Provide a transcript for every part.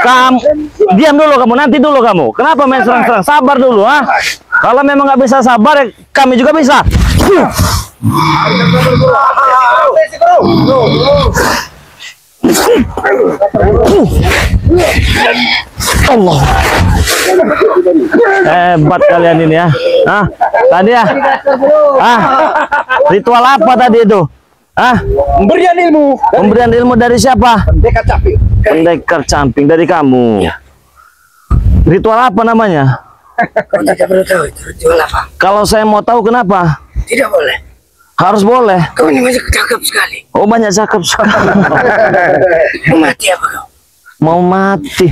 Kamu diam dulu kamu, nanti dulu kamu. Kenapa main serang-serang? Sabar dulu, ah. Kalau memang nggak bisa sabar, ya kami juga bisa. Allah. Hebat kalian ini ya. Ah, tadi ya. Ah, ritual apa tadi itu? Ah, Pemberian ilmu. pemberian ilmu dari siapa? Pendekar Camping. Pendekar Camping dari kamu. Ya. Ritual apa namanya? Kau tidak perlu tahu itu ritual apa. Kalau saya mau tahu kenapa? Tidak boleh. Harus boleh. Kau ini masih cakep sekali. Oh, banyak cakep sekali. Mau mati apa kau? Mau mati.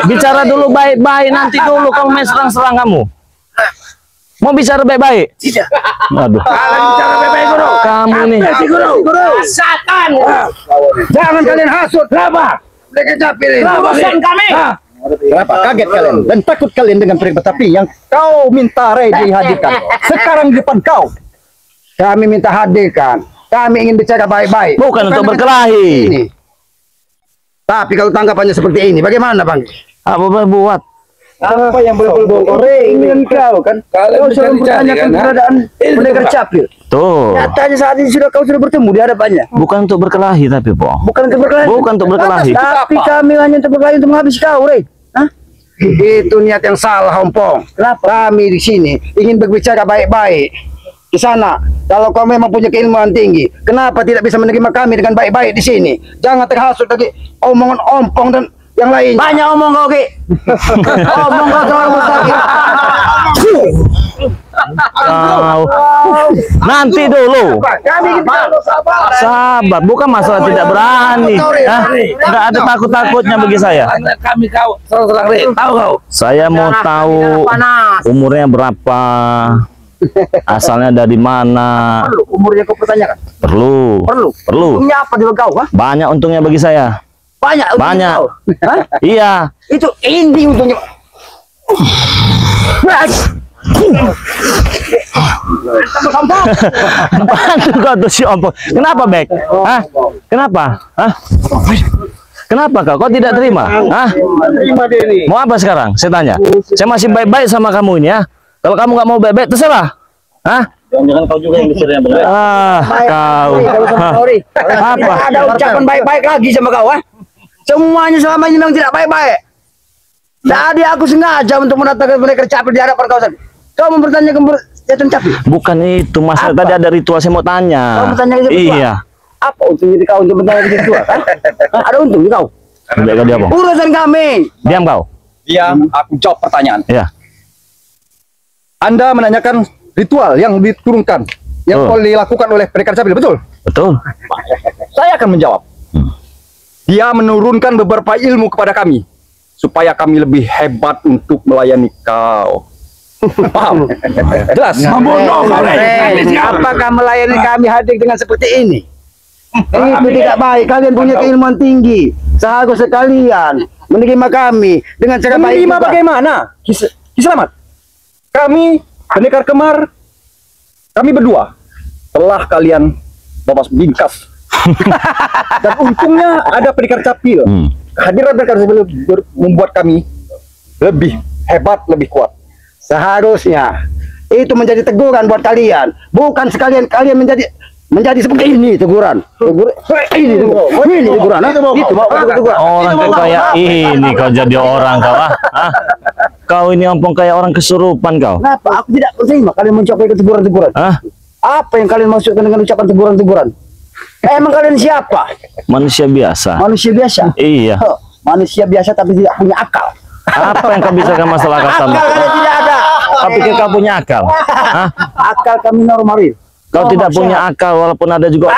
Bicara dulu baik-baik, nanti dulu kalau main serang-serang kamu. Mau bicara baik-baik? Tidak. Aduh. Kalian bicara baik-baik guru. Kamu nih. Guru. Setan. Jangan kalian hasut. Kenapa? Mereka capil ini. Urusan kami. Kenapa kaget kalian dan takut kalian dengan perintah tapi yang kau minta Ray dihadirkan sekarang di depan kau? Kami minta hadirkan. Kami ingin bicara baik-baik. Bukan untuk berkelahi. Ini. Tapi kalau tanggapannya seperti ini, bagaimana Bang? Apa buat? Apa yang boleh Ray ingin kau kan? Kau sudah mempertanyakan keberadaan pendekar capil. Tuh. Nyatanya saat ini kau sudah bertemu di hadapannya. Bukan untuk berkelahi tapi, Po. Bukan untuk berkelahi. Bukan untuk berkelahi. Tapi kami hanya untuk berkelahi untuk menghabisi kau, Ray. Hah? Itu niat yang salah, Ompong. Kenapa? Kami di sini ingin berbicara baik-baik. Di sana, kalau kau memang punya keilmuan tinggi, kenapa tidak bisa menerima kami dengan baik-baik di sini? Jangan terhasut lagi omongan Ompong dan yang lain. Banyak omong kau, Ki. Omong kau terlalu sakit. Kau. Nanti dulu. Kami Sabar, bukan masalah tidak berani. Hah? Nggak ada takut-takutnya bagi saya. Kami kau serang-serang, tahu kau? Saya mau tahu umurnya berapa, asalnya dari mana. Perlu umurnya kau pertanyakan. Perlu. Perlu. Untungnya apa di kau, ha? Banyak untungnya bagi saya. Banyak untungnya Banyak. kau. Hah? Iya. Itu ini untungnya. Bantu kau tuh si Ompong. Kenapa, Bek? Hah? Kenapa? Hah? Kenapa kau tidak terima? Hah? Terima dia ini. Mau apa sekarang? Saya tanya. Saya masih baik-baik sama kamu ini ya. Kalau kamu nggak mau baik-baik, terserah. Hah? Jangan kau juga yang disuruh yang benar. Ah, kau. Hah? Apa? Ada ucapan baik-baik lagi sama kau, ha? Semuanya selama ini memang tidak baik-baik. Tadi aku sengaja untuk menatakan mereka capil di hadapan kau. Kau mempertanyakan setan capil. Bukan itu, Mas. Apa? Tadi ada ritual saya mau tanya. Kau mau tanya ritual? Iya. Apa untungnya di kau untuk bertanya ke tua? Ada untung di kau. Jaga dia, Bang. Urusan kami. Diam kau. Diam, aku jawab pertanyaan. Iya. Anda menanyakan ritual yang diturunkan, yang Oh. dilakukan oleh pendekar capil, betul? Betul. Saya akan menjawab. Hmm. Dia menurunkan beberapa ilmu kepada kami supaya kami lebih hebat untuk melayani kau. Paham? Jelas? Apakah melayani kami hadir dengan seperti ini? Itu tidak baik. Kalian punya keilmuan tinggi. Seharusnya kalian menerima kami dengan cara baik. Menerima juga. bagaimana? Selamat. Kami pendekar kemar, kami berdua telah kalian babas bingkas. Dan untungnya ada pendekar capil. Kehadiran pendekar capil membuat kami lebih hebat, lebih kuat. Seharusnya itu menjadi teguran buat kalian, bukan sekalian kalian menjadi seperti ini teguran. Ini teguran. Itu mau teguran. Orang kayak ini kau jadi orang kau, ah? Hah? Kau ini Ompong kayak orang kesurupan kau. Kenapa? Aku tidak terima kalian mencapai teguran-teguran. Hah? Apa yang kalian maksudkan dengan ucapan teguran-teguran? Emang kalian siapa? Manusia biasa. Manusia biasa? Iya. Huh, manusia biasa tapi tidak punya akal. Apa yang kau bicarakan masalah akal sama? Akal kalian tidak ada. Kau pikir kau punya akal? Hah? Akal kami normal. Kau tidak punya akal walaupun ada juga.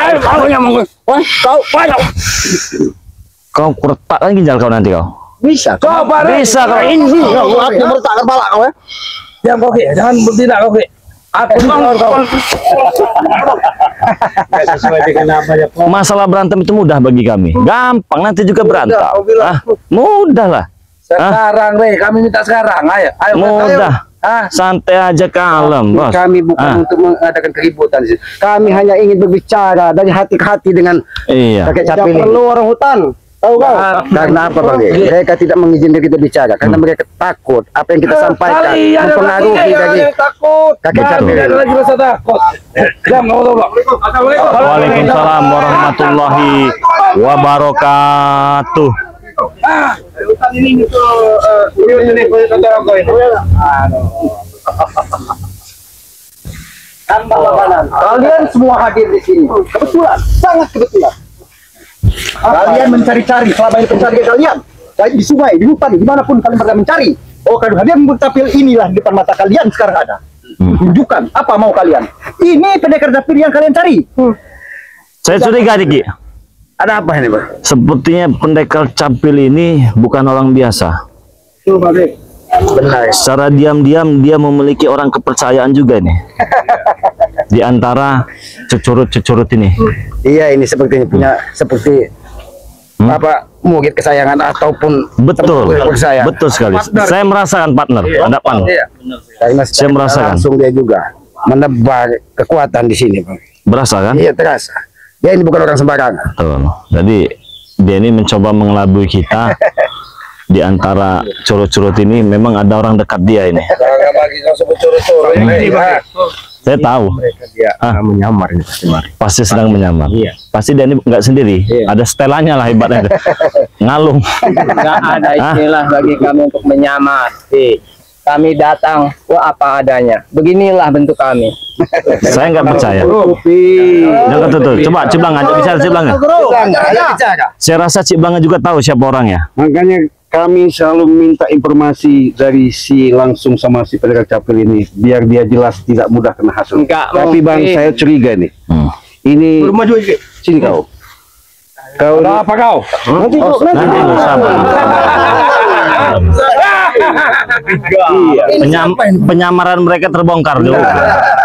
Kau kuretak kan ginjal kau nanti kau. Bisa. Kau Bisa kau. ini. Aku mertak kepala kau ya. Diam kau, Ki. Jangan bertindak kau, Ki. Aku kau. Sesuai dengan apa ya? Masalah berantem itu mudah bagi kami. Gampang, nanti juga berantem. Mudah, kau bilang. Ah, mudah lah. Sekarang, Rey, kami minta sekarang. Ayo, Mudah. Santai aja, kalem, bos. Kami bukan untuk mengadakan keributan di sini. Kami hanya ingin berbicara dari hati ke hati dengan Iya. kakek Tidak Capil ini. perlu orang hutan. Tahu kau? Karena apa, Bang? Mereka tidak mengizinkan kita bicara karena mereka takut apa yang kita sampaikan mempengaruhi dari takut. kakek Capil. Ada lagi rasa takut. Jam kamu tahu, Pak. Waalaikumsalam warahmatullahi wabarakatuh. Hutan ini itu ini kata kau ini. Kalian semua hadir di sini. Kebetulan, sangat kebetulan. Kalian mencari-cari selama ini pencarian kalian. Baik di sungai, di hutan, dimanapun kalian pernah mencari. Oh, kalian Tapil inilah di depan mata kalian sekarang ada. Tunjukkan apa mau kalian. Ini pendekar Tapil yang kalian cari. Saya curiga, Diki. Ada apa ini, Bang? Sepertinya pendekar Capil ini bukan orang biasa. Coba, Bang. Benar. Secara diam-diam dia memiliki orang kepercayaan juga nih. Di antara cecurut-cecurut ini. Iya, ini sepertinya punya seperti apa murid kesayangan ataupun Betul, kesayangan. betul sekali. Saya merasakan partner, ada partner. Iya. Saya merasakan. Langsung dia juga menebar kekuatan di sini, Bang. Berasa kan? Iya, terasa. Dia ini bukan orang sembarangan. Betul. Jadi dia ini mencoba mengelabui kita. Di antara curut-curut ini memang ada orang dekat dia ini. Jangan bagi kau sebut curut-curut ini, Pak. Saya tahu. Dia menyamar ini pasti. Pasti sedang menyamar. Iya. Pasti dia ini nggak sendiri. Ada setelannya lah hebatnya. Ngalung. Nggak ada istilah bagi kami untuk menyamar. Kami datang apa adanya. Beginilah bentuk kami. Saya nggak percaya. Jangan tutup. Coba Cik Blanga, bicara Cik Blanga. Saya rasa Cik Blanga juga tahu siapa orangnya. Makanya kami selalu minta informasi dari si langsung sama si pendekar Capil ini biar dia jelas tidak mudah kena hasut. Enggak Tapi Bang, mungkin. saya curiga nih. Ini Maju aja. sini kau. Kau Ada apa kau? nanti kau Nanti lu sabar. Penyamaran mereka terbongkar dulu.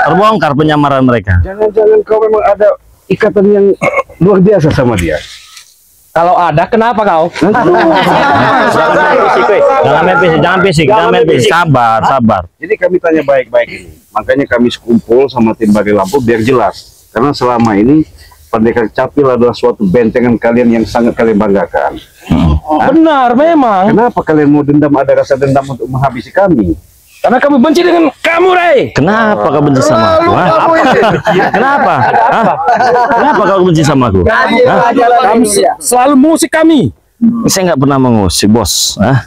Terbongkar penyamaran mereka. jangan-jangan kau memang ada ikatan yang luar biasa sama dia. Kalau ada, kenapa kau? Jangan fisik. Sabar, sabar. Jadi kami tanya baik-baik ini. Makanya kami sekumpul sama tim Bari Lampu biar jelas. Karena selama ini pendekar Capil adalah suatu bentengan kalian yang sangat kalian banggakan. Benar memang. Kenapa kalian mau dendam, ada rasa dendam untuk menghabisi kami? Karena kami benci dengan kamu, Ray. Kenapa kau benci sama aku? Hah? Kenapa? Hah? Kenapa kau benci sama aku? Hah? Kamu selalu musik kami. Saya nggak pernah mengusik, bos. Hah?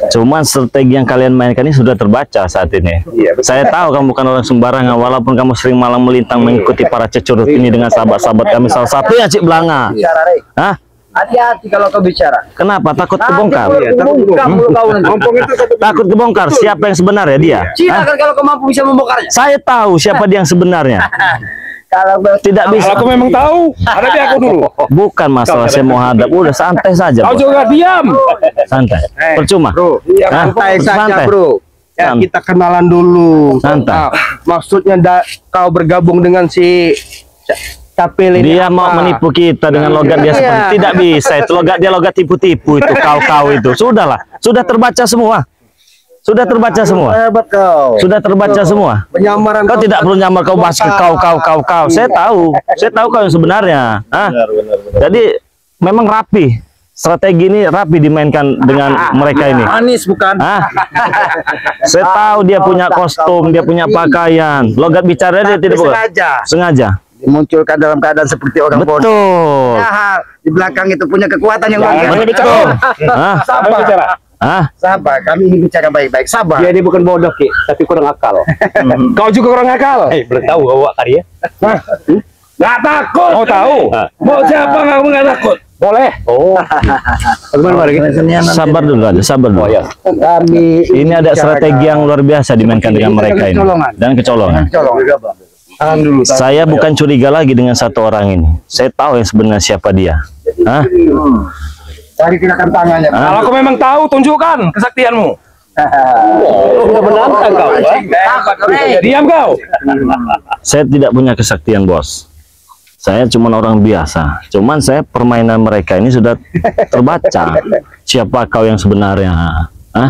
Cuman strategi yang kalian mainkan ini sudah terbaca saat ini. Saya tahu kamu bukan orang sembarangan, walaupun kamu sering malang melintang mengikuti para cecurut ini dengan sahabat-sahabat kami. Salah satunya Cik Blanga. Hah? Hati-hati kalau kau bicara. Kenapa? Takut kebongkar? Takut. Takut kebongkar. Siapa yang sebenarnya dia? Cina kan kalau kau mampu bisa membongkarnya. Saya tahu siapa dia yang sebenarnya. Kalau Tidak bisa. Kalau aku memang tahu, hadapi aku dulu. Bukan masalah saya mau hadap. Udah santai saja, Kau bos. juga diam. Santai. Percuma. Hah? Santai saja, Santai. Bro. Ya, Santai. kita kenalan dulu. Santai. Maksudnya kau bergabung dengan si Capil ini. Dia mau menipu kita dengan logat dia seperti tidak bisa. Itu logat dia logat tipu-tipu itu kau itu. Sudahlah, sudah terbaca semua. Sudah terbaca semua. Hebat kau. Sudah terbaca semua. Penyamaran Kau tidak perlu nyamar kau bahas ke kau. Saya tahu kau yang sebenarnya. Hah? Jadi memang rapi. Strategi ini rapi dimainkan dengan mereka ini. Anis bukan? Hah? Saya tahu dia punya kostum, dia punya pakaian. Logat bicara dia tidak boleh. Sengaja. Dimunculkan dalam keadaan seperti orang bodoh. Betul. Nah, di belakang itu punya kekuatan yang luar biasa. Betul. Hah? Sabar bicara. Hah? Sabar, kami ingin bicara baik-baik. Sabar. Dia ini bukan bodoh, Ki, tapi kurang akal. Kau juga orang akal. Belum tahu kau kali ya. Nggak takut. Mau tahu? Mau siapa kamu nggak takut? Boleh. Oh. Bagaimana lagi? Sabar dulu, ada sabar dulu. Kami Ini ada strategi yang luar biasa dimainkan dengan mereka ini dan kecolongan. Alhamdulillah. Saya bukan curiga lagi dengan satu orang ini. Saya tahu yang sebenarnya siapa dia. Hah? Cari gerakan tangannya. Kalau aku memang tahu, tunjukkan kesaktianmu. Sudah menantang kau. Diam kau. Saya tidak punya kesaktian, bos. Saya cuma orang biasa. Cuman saya permainan mereka ini sudah terbaca. Siapa kau yang sebenarnya? Hah?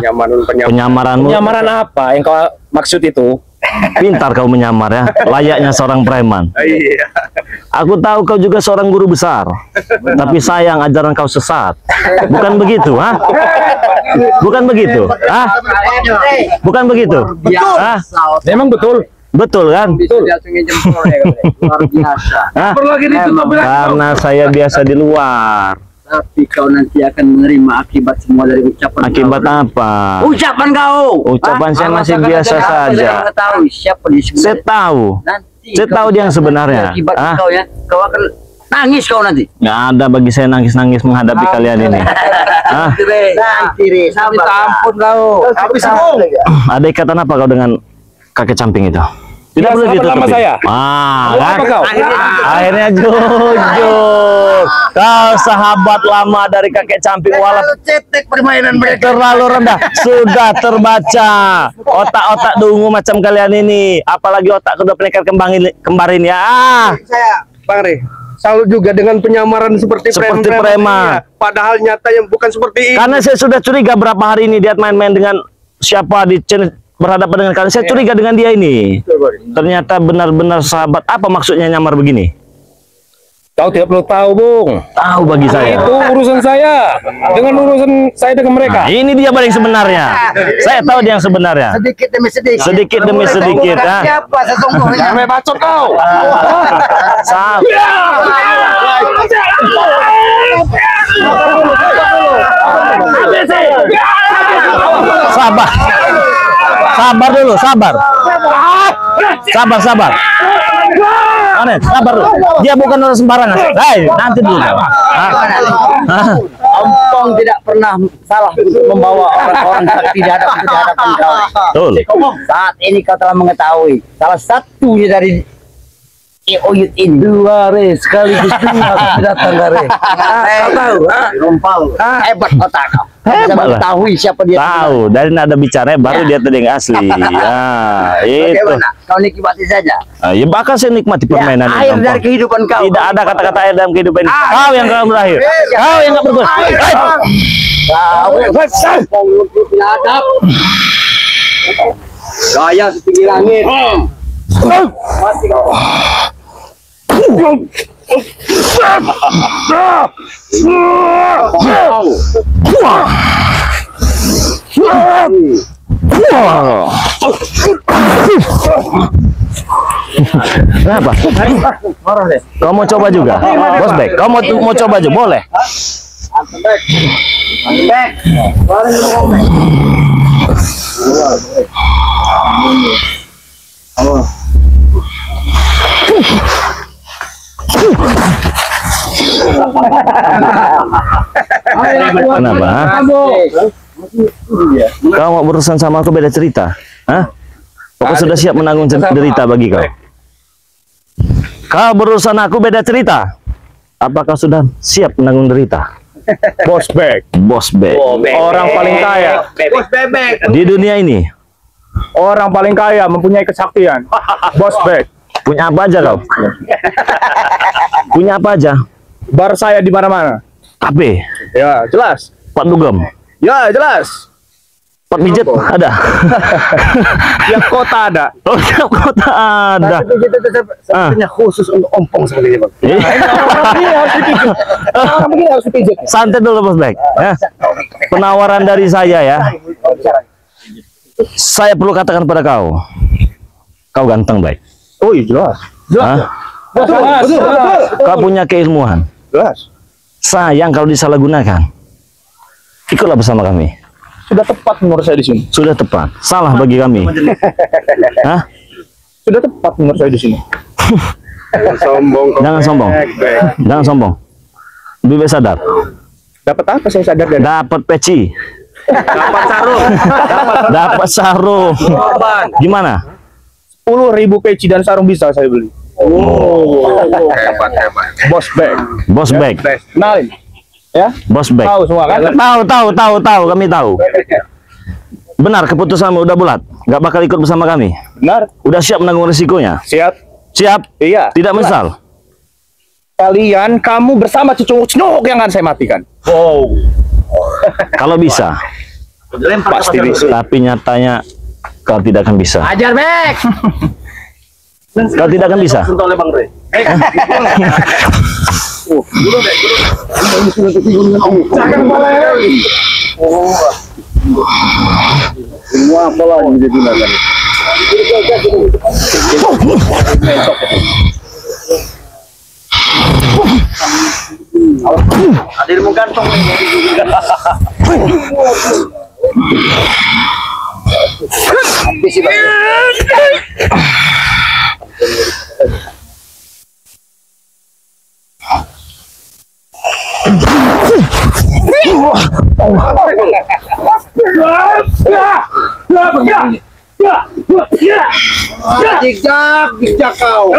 Penyamaranmu Penyamaran apa yang kau maksud itu? pintar kau menyamar ya, layaknya seorang preman. Iya. Aku tahu kau juga seorang guru besar, tapi sayang ajaran kau sesat. Bukan begitu, ha? Bukan begitu, ha? Bukan begitu, ha? Memang betul. Betul kan? Luar biasa. Hah? Karena saya biasa di luar. Tapi kau nanti akan menerima akibat semua dari ucapan Akibat kau. apa? Ucapan kau. Ucapan saya masih biasa saja. Kau mengetahui siapa dia Saya sebenarnya. tahu. Nanti Saya kau tahu dia yang bisa sebenarnya. nanti Akibat Hah? kau ya. Kau akan nangis kau nanti. Nggak ada bagi saya nangis-nangis menghadapi kalian ini. Hah? Nanti Re, sabar. Ampun kau. Habis ngomong. Ada ikatan apa kau dengan kakek camping itu? Tidak Dia boleh sahabat lama ditutupi. saya. Kan? Apa kau? Akhirnya jujur. Kau sahabat lama dari kakek camping walaupun cetek permainan mereka. terlalu rendah. Sudah terbaca. Otak-otak dungu macam kalian ini. Apalagi otak kedua pendekar kembar ini ya. Bang Re, selalu juga dengan penyamaran seperti Seperti preman. preman. Iya. Padahal nyatanya bukan seperti itu. Karena saya sudah curiga berapa hari ini dia main-main dengan siapa di channel berhadapan dengan kalian. Saya curiga dengan dia ini. Ternyata benar-benar sahabat. Apa maksudnya nyamar begini? Kau tidak perlu tahu, Bung. Tahu bagi saya. Itu urusan saya dengan urusan saya dengan mereka. Nah, ini dia yang sebenarnya. Saya tahu dia yang sebenarnya. Sedikit demi sedikit. Sedikit demi sedikit. Ha? Siapa sesungguhnya? Jangan main bacot kau. Sabar. Sabar dulu, sabar. Sabar, sabar. Aneh, sabar dulu. Dia bukan orang sembarangan. Hai, nanti dulu. Ompong tidak pernah salah untuk membawa orang-orang sakti di hadapan kau. Betul. Saat ini kau telah mengetahui salah satunya dari Oyut ini. Dua Re, sekaligus dua aku datang dari. Kau tahu? Rompal. Hebat otak kau. Bisa Hebat lah. mengetahui siapa dia. Tahu dari nada bicaranya baru dia tadi yang asli. Ya, itu. Bagaimana? Kau nikmati saja. Ya bakal saya nikmati permainan ini. Air Gampang. dari kehidupan kau. Tidak ada kata-kata air dalam kehidupan ini. Kau yang kau berakhir. Kau yang nggak berguna. Kau biadab. Gaya setinggi langit. Mati kau. Kenapa? Kau mau coba juga? Bos Bek, kau mau coba juga? Boleh. Kenapa? Ha? Kau mau berurusan sama aku beda cerita? Hah? Aku sudah siap menanggung derita bagi kau. Kau berurusan aku beda cerita. Apakah sudah siap menanggung derita? Bos Bek, Bos Bek. orang paling kaya. Bos bebek. Di dunia ini Orang paling kaya mempunyai kesaktian. Bos Bek, punya apa aja kau? Punya apa aja? bar saya di mana-mana. HP, Ya, jelas. Pak Dugem, Ya, jelas. Pak Pijet ada. Tiap kota ada. Oh, tiap kota ada. Sepertinya khusus untuk ompong seperti ini, Bang. Orang begini harus dipijit. Santai dulu Bos Bek. Ya. Penawaran dari saya ya. Saya perlu katakan pada kau. Kau ganteng baik. Oh, iya, jelas. Hah? Betul. Kau punya keilmuan. Jelas. Sayang kalau disalahgunakan. Ikutlah bersama kami. Sudah tepat menurut saya di sini. Sudah tepat. Salah bagi kami. Hah? Sudah tepat menurut saya di sini. Sombong. Jangan sombong. Jangan sombong. Lebih baik sadar. Dapat apa saya sadar dari Dapat peci. dapat sarung. Dapat sarung. Gimana? 10.000 peci dan sarung bisa saya beli. Hebat. Bos Bek. Bos Bek. Kenalin. Ya, Bos Bek. tahu semua kan? Tahu. Kami tahu. Benar keputusanmu udah bulat. Gak bakal ikut bersama kami. Benar. Udah siap menanggung risikonya. Siap. Siap. Iya. Tidak menyesal. Kalian, kamu bersama cucuk yang akan saya matikan. Kalau bisa. Pasti bisa. Tapi nyatanya kau tidak akan bisa. Ajar, Bek. Kau tidak akan bisa. Sentuh oleh Bang Rey. Semua pola yang digunakan. Ada ilmu kantong. Bijak kau.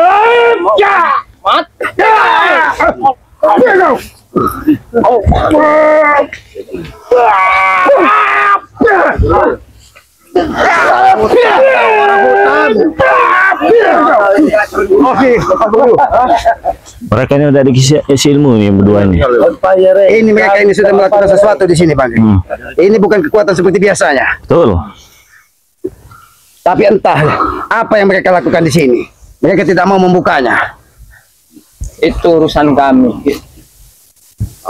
Mereka ini udah dikasih ilmu nih berdua ini. Ini mereka ini sudah melakukan sesuatu di sini, Bang. Ini bukan kekuatan seperti biasanya. Betul. Tapi entah apa yang mereka lakukan di sini. Mereka tidak mau membukanya. Itu urusan kami.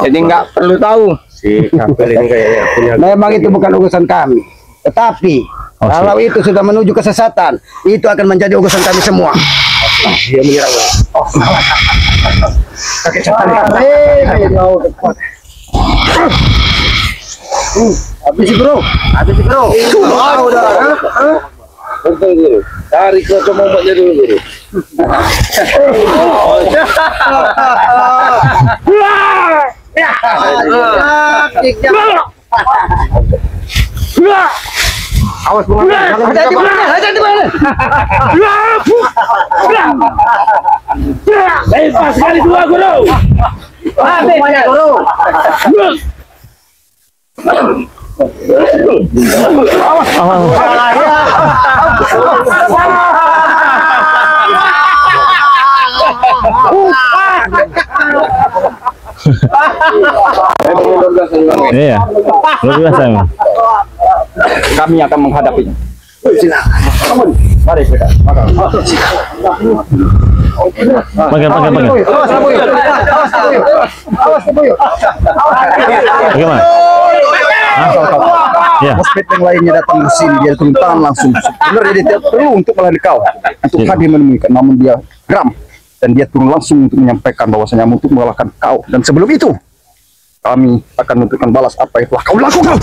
Jadi nggak perlu tahu. Si Kapel ini kayaknya punya. Memang itu bukan urusan kami. Tetapi kalau itu sudah menuju kesesatan, itu akan menjadi urusan kami semua. Dia menyerang. Kakek setan. Habis bro. Tahu dah. Betul dulu. Tarik ke momoknya dulu dulu. Awas bunga. Hati-hati bunga. Lepas kali dua, Guru. Banyak, Guru. Iya. Luar biasa emang. Kami akan menghadapinya. Pakai. Bagaimana? Ya. Prospek yang lainnya datang ke sini, dia turun tangan langsung. Sebenarnya dia tidak perlu untuk melalui kau, untuk hadir menemukan, namun dia geram dan dia turun langsung untuk menyampaikan bahwasanya untuk mengalahkan kau. Dan sebelum itu, kami akan menentukan balas apa yang telah kau lakukan.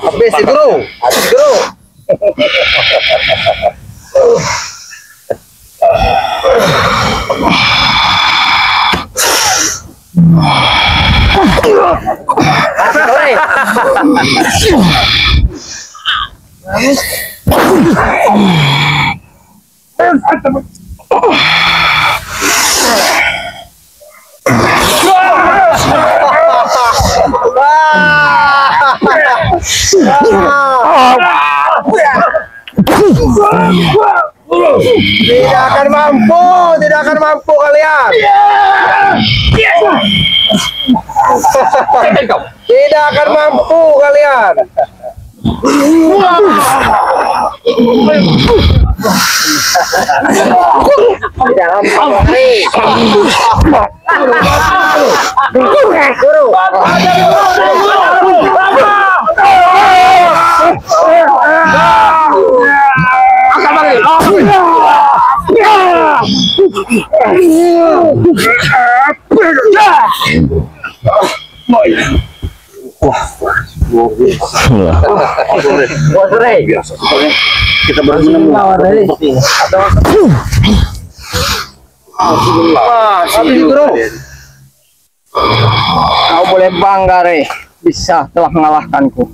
Habis bro. Tidak akan mampu kalian. Tidak akan mampu kalian. Kita baru menemukan. Kau boleh bangga, Rey. Bisa telah mengalahkanku.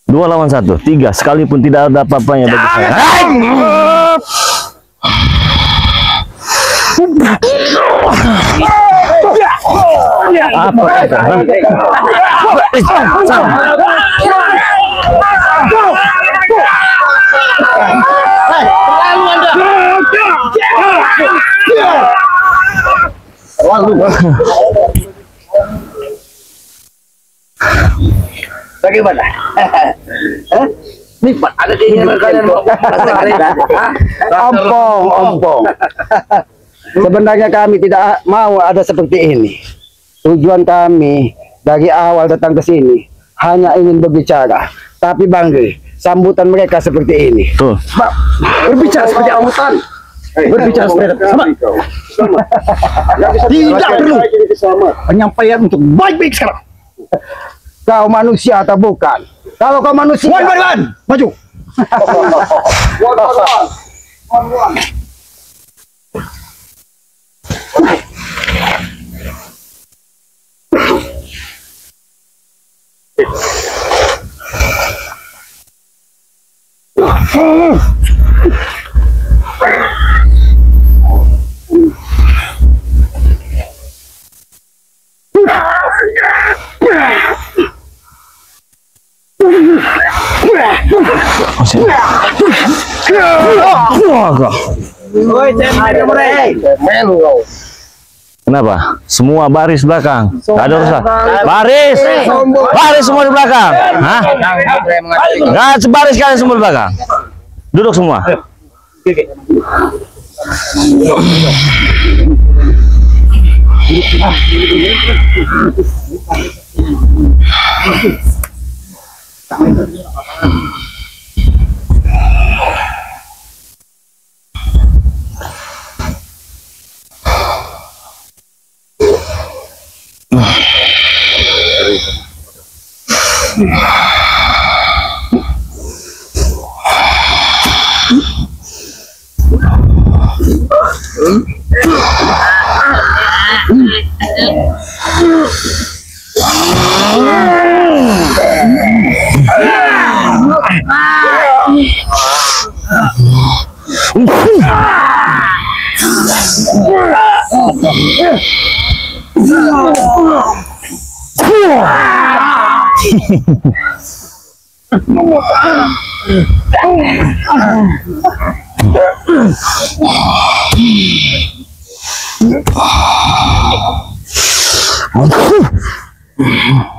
2 lawan 1, 3 sekalipun tidak ada apa-apanya bagi saya. Apa kita? Bagaimana? Ini ada keinginan kalian mau Ompong. Sebenarnya kami tidak mau ada seperti ini. Tujuan kami dari awal datang ke sini hanya ingin berbicara. Tapi Bang Gri, sambutan mereka seperti ini. Tuh. Berbicara seperti autan. Berbicara seperti sama. Tidak perlu penyampaian untuk baik-baik sekarang. Kau manusia atau bukan? Kalau kau manusia, maju. Kenapa? Semua baris belakang. Gak ada urusan. Baris. Baris semua di belakang. Hah? Gak sebaris kalian semua di belakang. Duduk semua.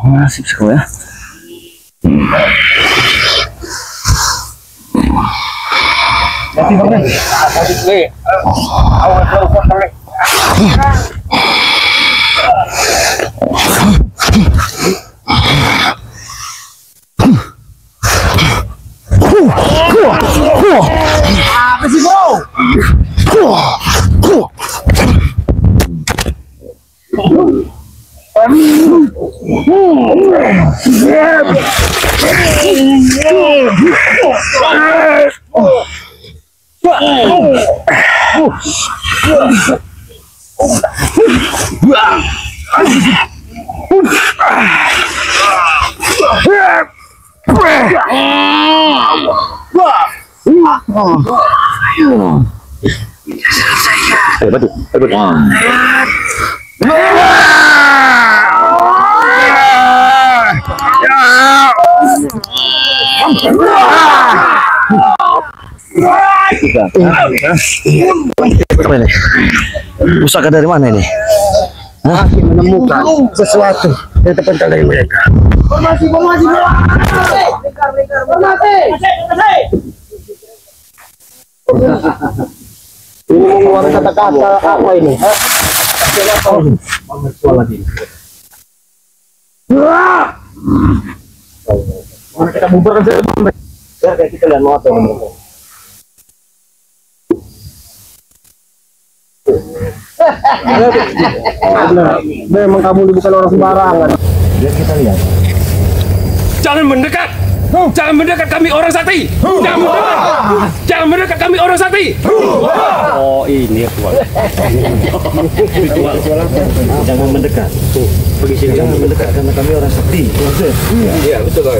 Nasib sekali ya. Apa ini? Pusaka dari mana ini? Masih menemukan sesuatu yang terpental dari mereka. Ini mengeluarkan kata-kata apa ini? Mana kita bubarkan saja, biar kita lihat mau apa yang memang kamu bukan orang sembarangan. Biar kita lihat. Jangan mendekat. Jangan mendekat, kami orang sakti. Jangan mendekat. Jangan mendekat, kami orang sakti. Oh ini ritual. Jangan mendekat. Jangan mendekat karena kami orang sakti. Iya betul kau.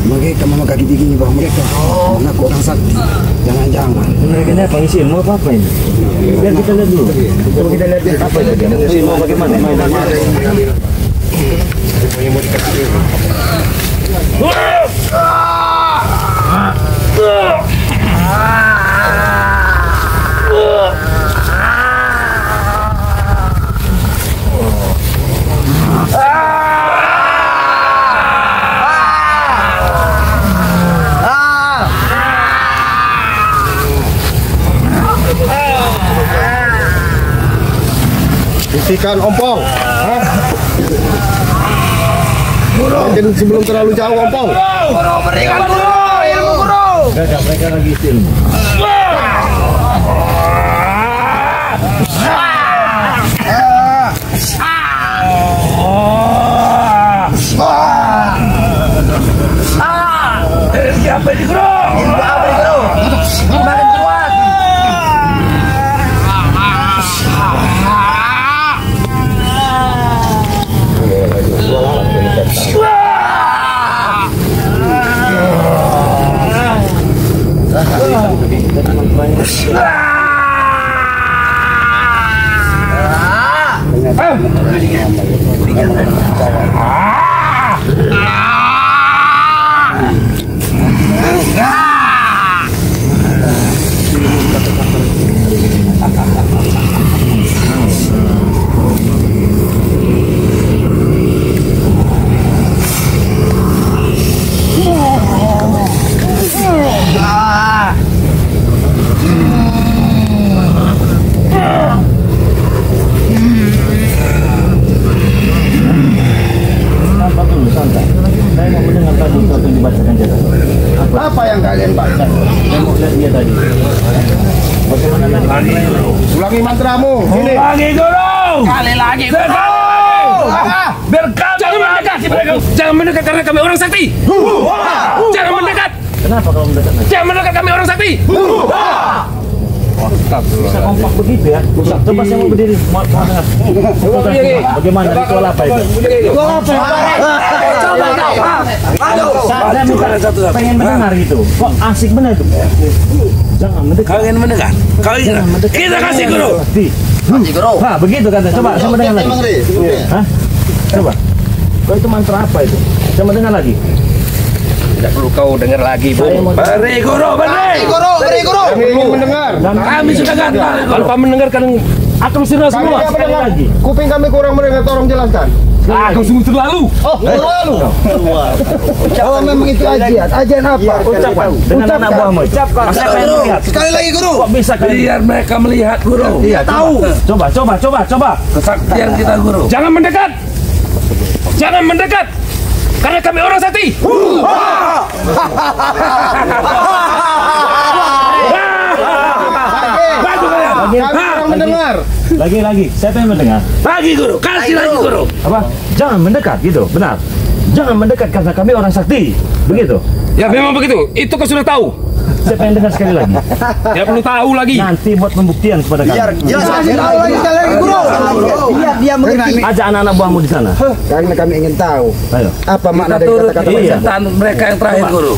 Mereka mama kaki tinggi bahwa mereka mengaku orang sakti. Jangan-jangan Mereka ini apa isi ilmu apa ini? Biar kita lihat dulu. Coba kita lihat apa itu. Isi ilmu bagaimana? Hentikan ompong. Mungkin sebelum terlalu jauh ompong. Mereka lagi isi ilmu. Siapa ini guru? Makin kuat. Saya mau mendengar tadi apa yang dibacakan Jaka. Apa yang kalian baca? Saya mau lihat dia tadi. Bagaimana tadi? Ulangi mantramu. Sini. Lagi guru. Kali lagi. Biar kami jangan mendekat. Jangan mendekat karena kami orang sakti. Jangan mendekat. Kenapa kalau mendekat? Jangan mendekat kami orang sakti. Bisa kompak begitu ya? Coba saya mau berdiri. Mau dengar. Bagaimana ritual apa itu? Saya minta pengen mendengar gitu. Kok asik benar itu? Jangan mendekat. Kalian mendekat. Kalian kita kasih guru. Kasih guru. Nah, begitu kan? Coba saya mau dengar lagi. Hah? Coba. Kok itu mantra apa itu? Saya mau dengar lagi. Tidak perlu kau dengar lagi, Bu. Beri guru, beri. Kami ingin mendengar. Kami sudah gatal. Kalau kau mendengar kan Akan sirna Kami semua tidak sekali mendengar. lagi. Kuping kami kurang mendengar. Tolong jelaskan. Kau sungguh terlalu. Oh, terlalu. Kalau memang itu ajian apa? Ucapkan dengan anak buahmu. Masa kalian melihat? Sekali lagi guru. Kok bisa kalian? Biar mereka melihat guru. Iya, tahu. Coba. Kesaktian kita guru. Jangan mendekat. Jangan mendekat. Karena kami orang sakti. Bantu kalian. Kami kurang mendengar. Lagi. Siapa yang mendengar? Lagi guru. Kasih lagi guru. Apa? Jangan mendekat gitu. Benar. Jangan mendekat karena kami orang sakti. Begitu. Ya memang begitu. Itu kau sudah tahu. Siapa yang dengar sekali lagi? Tidak perlu tahu lagi. Nanti buat pembuktian kepada kami. Sekali lagi guru. Biar dia mengerti. Ajak anak-anak buahmu di sana. Karena kami ingin tahu Ayo. apa makna dari Turut kata-kata Iya. permintaan mereka yang terakhir guru.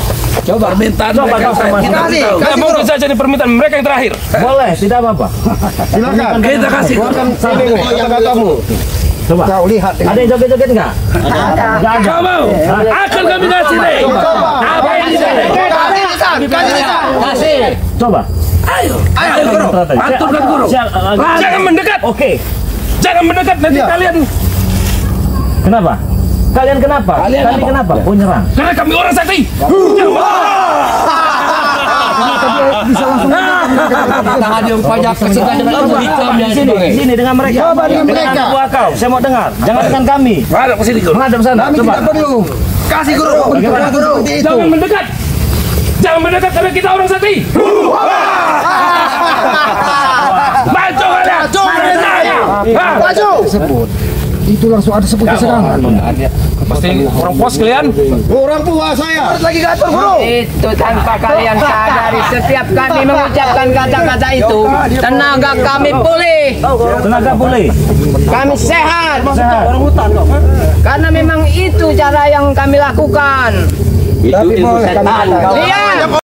Permintaan Coba mereka kau yang sama. terakhir. Tidak mungkin saja di permintaan mereka yang terakhir. Boleh, tidak apa-apa. Silakan. Kita kasih guru. Keluarkan ini kata-katamu. Coba. kau lihat dengan Ada yang joget-joget enggak? Enggak ada. Kau mau? Akan kami kasih deh. Apa yang di sana? Kasih. Coba. Ayo guru. Aturkan guru. Jangan mendekat. Oke. Jangan mendekat nanti kalian. Kenapa? Kalian kenapa? Kalian Kalian apa? kenapa? Oh nyerang. Karena kami orang sakti. Tangan yang pajak kesukaan dengan hitam yang Sini dengan mereka. Coba dengan mereka. anak buah kau. Saya mau dengar. Jangan dengan kami. Menghadap ke sini guru. Menghadap sana. kami Coba. tidak perlu. Kasih guru. Bagaimana? Seperti itu. Jangan mendekat. Jangan mendekat karena kita orang sakti. Bantu kalian. Maju. Itu langsung ada sebut keserangan. Pasti orang puas kalian. Orang tua saya. Lagi gator bro. Itu tanpa kalian sadari, setiap kami mengucapkan kata-kata itu, tenaga kami pulih. Tenaga pulih. Kami sehat. Karena memang itu cara yang kami lakukan. Tapi boleh kami. Lihat.